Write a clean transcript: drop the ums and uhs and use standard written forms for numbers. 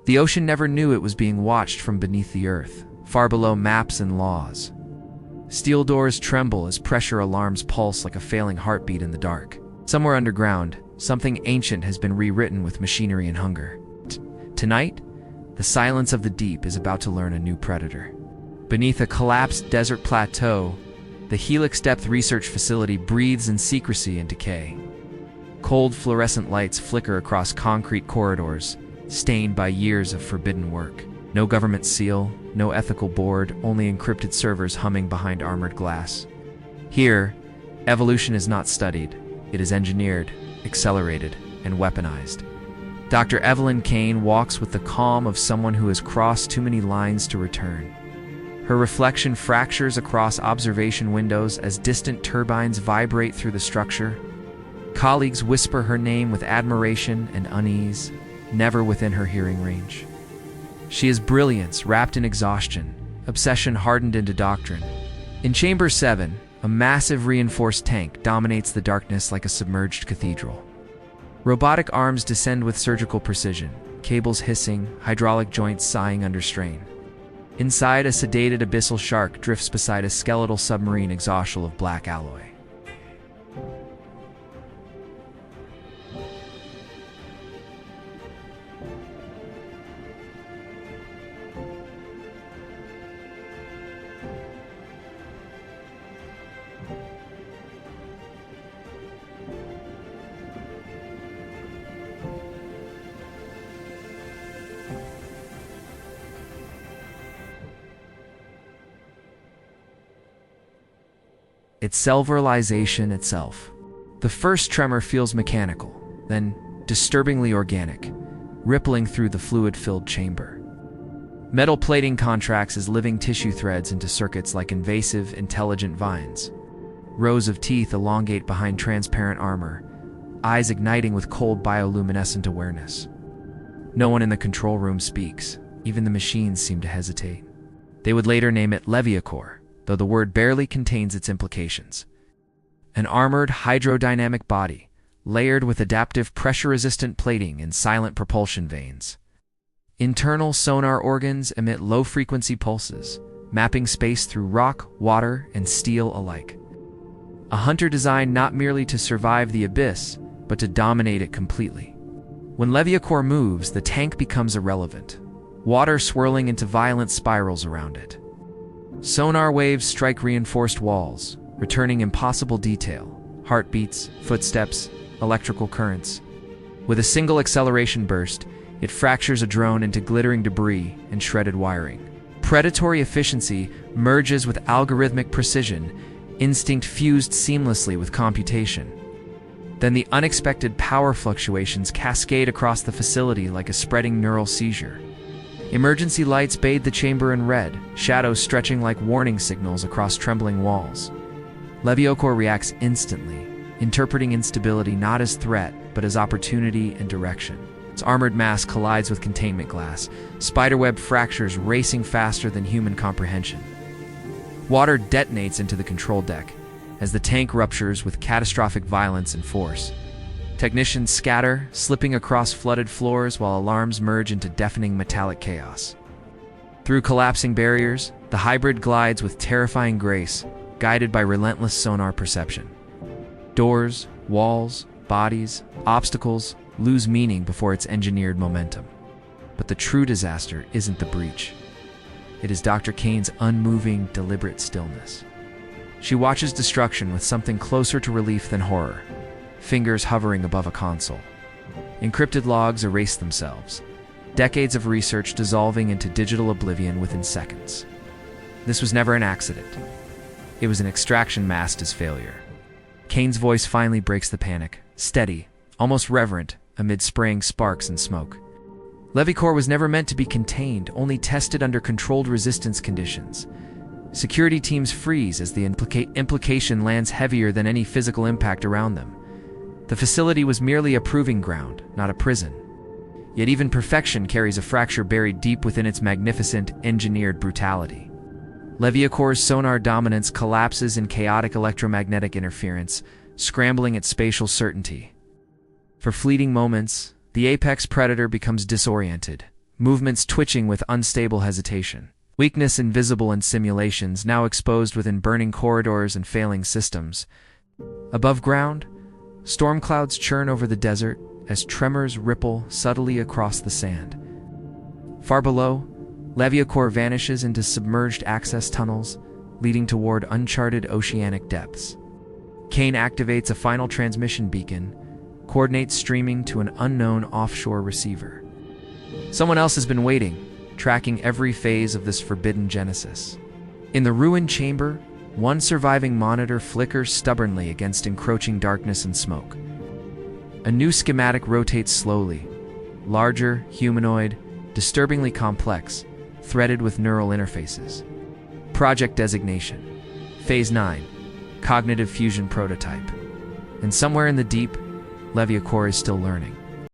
The ocean never knew it was being watched from beneath the earth, far below maps and laws. Steel doors tremble as pressure alarms pulse like a failing heartbeat in the dark. Somewhere underground, something ancient has been rewritten with machinery and hunger. Tonight, the silence of the deep is about to learn a new predator. Beneath a collapsed desert plateau, the Helix Depth Research Facility breathes in secrecy and decay. Cold fluorescent lights flicker across concrete corridors, stained by years of forbidden work. No government seal, no ethical board, only encrypted servers humming behind armored glass. Here, evolution is not studied. It is engineered, accelerated, and weaponized. Dr. Evelyn Kane walks with the calm of someone who has crossed too many lines to return. Her reflection fractures across observation windows as distant turbines vibrate through the structure. Colleagues whisper her name with admiration and unease, never within her hearing range. She is brilliance wrapped in exhaustion, obsession hardened into doctrine. In Chamber 7, a massive reinforced tank dominates the darkness like a submerged cathedral. Robotic arms descend with surgical precision, cables hissing, hydraulic joints sighing under strain. Inside, a sedated abyssal shark drifts beside a skeletal submarine exhaustion of black alloy. It's self-realization itself. The first tremor feels mechanical, then disturbingly organic, rippling through the fluid-filled chamber. Metal plating contracts as living tissue threads into circuits like invasive, intelligent vines. Rows of teeth elongate behind transparent armor, eyes igniting with cold bioluminescent awareness. No one in the control room speaks. Even the machines seem to hesitate. They would later name it Leviacore, though the word barely contains its implications. An armored hydrodynamic body, layered with adaptive pressure-resistant plating and silent propulsion vanes. Internal sonar organs emit low-frequency pulses, mapping space through rock, water, and steel alike. A hunter designed not merely to survive the abyss, but to dominate it completely. When Leviacore moves, the tank becomes irrelevant, water swirling into violent spirals around it. Sonar waves strike reinforced walls, returning impossible detail, heartbeats, footsteps, electrical currents. With a single acceleration burst, it fractures a drone into glittering debris and shredded wiring. Predatory efficiency merges with algorithmic precision, instinct fused seamlessly with computation. Then the unexpected power fluctuations cascade across the facility like a spreading neural seizure. Emergency lights bathe the chamber in red, shadows stretching like warning signals across trembling walls. Leviacore reacts instantly, interpreting instability not as threat, but as opportunity and direction. Its armored mass collides with containment glass, spiderweb fractures racing faster than human comprehension. Water detonates into the control deck, as the tank ruptures with catastrophic violence and force. Technicians scatter, slipping across flooded floors while alarms merge into deafening metallic chaos. Through collapsing barriers, the hybrid glides with terrifying grace, guided by relentless sonar perception. Doors, walls, bodies, obstacles lose meaning before its engineered momentum. But the true disaster isn't the breach. It is Dr. Kane's unmoving, deliberate stillness. She watches destruction with something closer to relief than horror, fingers hovering above a console. Encrypted logs erase themselves, decades of research dissolving into digital oblivion within seconds. This was never an accident. It was an extraction masked as failure. Kane's voice finally breaks the panic, steady, almost reverent, amid spraying sparks and smoke. Leviacore was never meant to be contained, only tested under controlled resistance conditions. Security teams freeze as the implication lands heavier than any physical impact around them. The facility was merely a proving ground, not a prison. Yet even perfection carries a fracture buried deep within its magnificent, engineered brutality. Leviacore's sonar dominance collapses in chaotic electromagnetic interference, scrambling its spatial certainty. For fleeting moments, the apex predator becomes disoriented, movements twitching with unstable hesitation. Weakness invisible in simulations, now exposed within burning corridors and failing systems. Above ground, storm clouds churn over the desert as tremors ripple subtly across the sand. Far below, Leviacore vanishes into submerged access tunnels, leading toward uncharted oceanic depths. Kane activates a final transmission beacon, coordinates streaming to an unknown offshore receiver. Someone else has been waiting, tracking every phase of this forbidden genesis. In the ruined chamber, one surviving monitor flickers stubbornly against encroaching darkness and smoke. A new schematic rotates slowly, larger, humanoid, disturbingly complex, threaded with neural interfaces. Project designation: Phase 9, Cognitive Fusion Prototype. And somewhere in the deep, Leviacore is still learning.